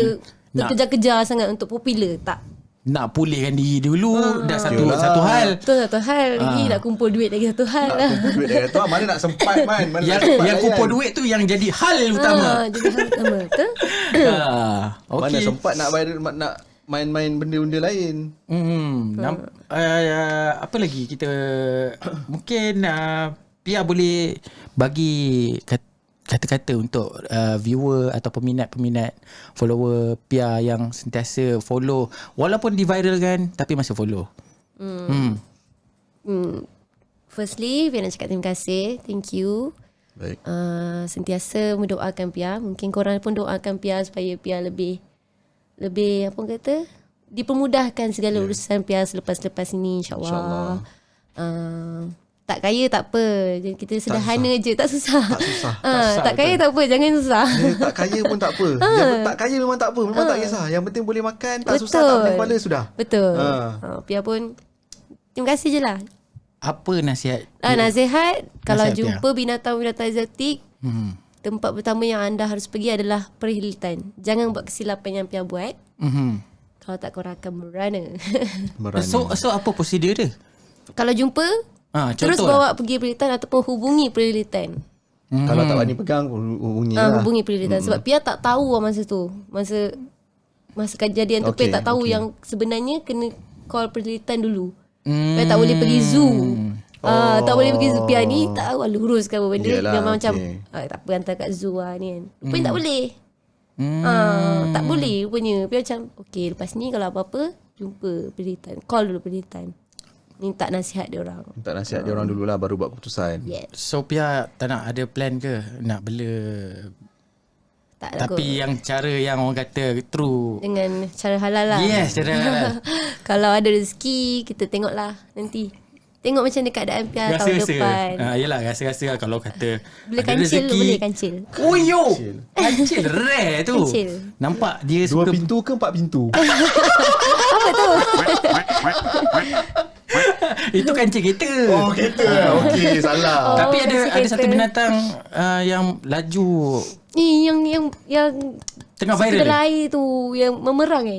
terkejar-kejar sangat untuk popular. Tak. Nak pulihkan diri dulu dah satu hal. Itu satu hal. Lagi nak kumpul duit lagi satu hal lah. Nak kumpul duit lagi tu mana nak sempat man. Yang kumpul duit tu yang jadi hal utama. Jadi hal utama. Betul? Mana sempat nak viral, nak main-main benda-benda lain. Apa lagi kita mungkin Pia boleh bagi kata-kata untuk viewer atau peminat-peminat follower Pia yang sentiasa follow walaupun diviralkan tapi masih follow. Firstly, Pia nak cakap terima kasih. Thank you. Baik. Sentiasa mendoakan Pia. Mungkin korang pun doakan Pia supaya Pia lebih apa orang kata, dipermudahkan segala urusan Pia selepas ini, insyaAllah. Tak kaya tak apa. Kita sederhana je, tak susah. Tak susah. Tak kaya tak apa, jangan susah. Tak kaya pun tak apa. Tak kaya memang tak apa. Memang tak kisah. Yang penting boleh makan, tak susah, tak pening kepala sudah. Betul. Pia pun terima kasih je lah. Apa nasihat? Nasihat, kalau Nasihat jumpa binatang-binatang eksotik, tempat pertama yang anda harus pergi adalah perkhidmatan. Jangan buat kesilapan yang Pia buat. Kalau tak, korang akan merana. So apa prosedur dia? Kalau jumpa, terus bawa pergi perkhidmatan ataupun hubungi perkhidmatan. Kalau tak berani pegang, hubungi lah. Hubungi perkhidmatan. Sebab Pia tak tahu masa tu. Masa kejadian tu, Pia tak tahu yang sebenarnya kena call perkhidmatan dulu. Pia tak boleh pergi zoo. Tak boleh pergi zoo. Pia ni tak tahu lurus ke apa benda. Yelah, Memang macam tak apa, hantar kat zoo lah ni kan. Rupanya tak boleh. Tak boleh rupanya. Pia macam lepas ni kalau apa-apa, jumpa perkhidmatan. Call dulu perkhidmatan. Minta nasihat dia orang. Minta nasihat dia orang dululah, baru buat keputusan. So Pia tak nak ada plan ke nak bela? Tak Tapi yang cara yang orang kata true, dengan cara halal lah. Yes, cara halal. Kalau ada rezeki, kita tengoklah nanti. Tengok macam mana keadaan Pia tahun depan. Yelah, rasa-rasa kalau kata Boleh ada kancil, rezeki, boleh kancil. Oh yo, kancil rare tu. Kancil. Nampak dia 2 suka pintu ke 4 pintu? Apa tu? Itu kancil kereta. Oh, kereta. Okey, salah. Tapi ada kereta. satu binatang yang laju Ni yang tengah viral dalam ni. air tu, yang memerang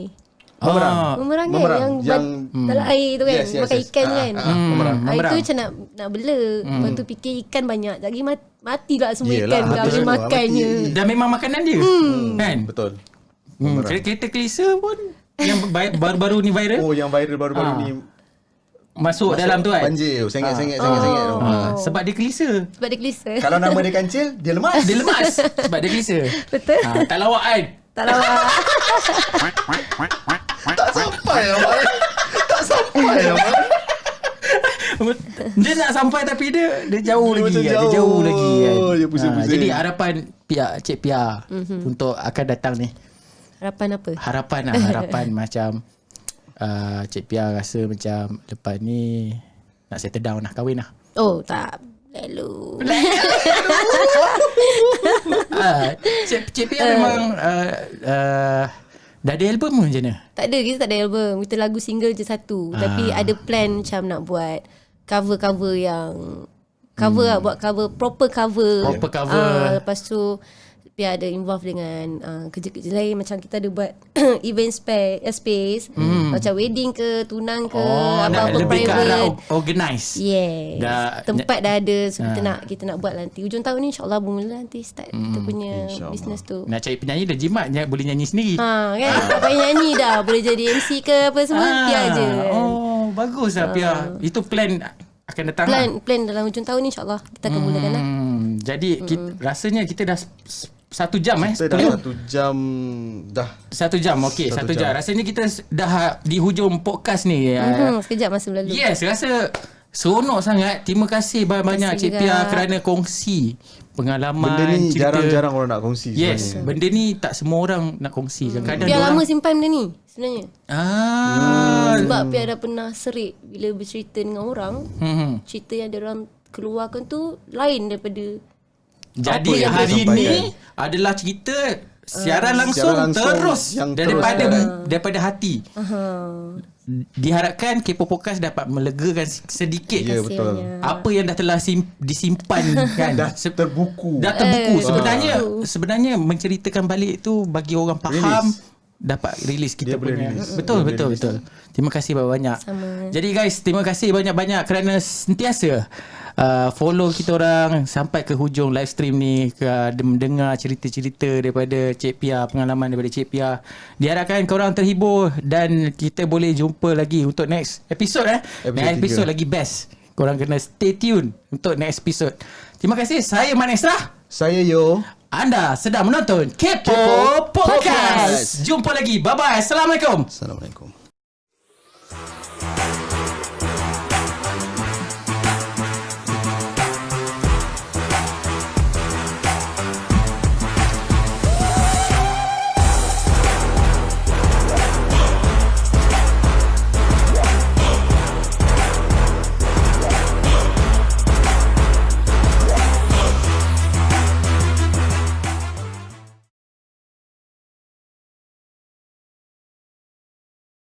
Memerang kan, yang dalam air tu kan, makan ikan kan. Memerang. Itu macam nak bela. Lepas tu fikir ikan banyak, jadi mati lah semua Yelah, ikan tak boleh betul. makannya. Dan memang makanan dia. Kan? Betul. Kereta kelisa pun yang baru-baru ni viral. Oh, yang viral baru-baru ni Masuk dalam tu kan. banjir. Sengit-sengit tu. Sebab dia kelisa. Sebab dia kelisa. Kalau nama dia kancil, dia lemas. Dia lemas sebab dia kelisa. Betul. Tak lawak kan. Tak lawak. Tak sampai abang. Dia nak sampai tapi dia jauh Dia lagi macam kan. Dia jauh lagi kan. Dia pusing-pusing. Jadi harapan Cik Pia untuk akan datang ni. Harapan apa? Harapan macam Cik Pia rasa macam lepas ni nak settle down lah, kahwin lah. Oh, tak. Lalu. Cik Pia memang dah ada album macam mana? Tak ada, kita tak ada album. Kita lagu single je satu. Tapi ada plan macam nak buat cover-cover yang lah, buat cover, proper cover. Lepas tu Pia ada involve dengan kerja-kerja lain. Macam kita ada buat event space. Macam wedding ke, tunang ke, apa-apa lebih ke arah private. organize. Tempat dah ada. So kita nak buat nanti hujung tahun ni, insyaAllah mula nanti start kita punya business tu. Nak cari penyanyi dah jimat, boleh nyanyi sendiri. Kan, tak payah nyanyi dah. Boleh jadi MC ke apa semua, Pia je. Oh, bagus lah Pia. Itu plan akan datang Plan dalam hujung tahun ni, insyaAllah kita akan mulakan lah. Jadi rasanya kita dah 1 jam Kita dah 1 jam dah. 1 jam, okey, 1 jam. Rasanya kita dah di hujung podcast ni. Sekejap masa berlalu. Yes, rasa seronok sangat. Terima kasih banyak-banyak Cik Pia kerana kongsi pengalaman. Benda ni cerita. jarang-jarang orang nak kongsi sebenarnya. Benda ni tak semua orang nak kongsi. Kadang-kadang Pia diorang, lama simpan benda ni sebenarnya. Sebab Pia dah pernah serik bila bercerita dengan orang. Cerita yang diorang keluarkan tu lain daripada. Jadi yang hari dia ni sampaikan adalah cerita siaran langsung terus yang daripada hati. Diharapkan Kepo Podcast dapat melegakan sedikit. Ya, betul. Apa yang dah telah disimpan kan. Dah terbuku. Sebenarnya menceritakan balik tu bagi orang faham, dapat release kita Dia boleh punya. release. Betul. Terima kasih banyak-banyak. Sama. Jadi guys, terima kasih banyak-banyak kerana sentiasa follow kita orang sampai ke hujung live stream ni, mendengar cerita-cerita daripada Cik Pia, pengalaman daripada Cik Pia. Diharapkan korang terhibur dan kita boleh jumpa lagi untuk next episode. Next episode lagi best. Korang kena stay tune untuk next episode. Terima kasih. Saya Manesra. Saya Yo. Anda sedang menonton Kepo Podcast. Jumpa lagi. Bye-bye. Assalamualaikum. Assalamualaikum.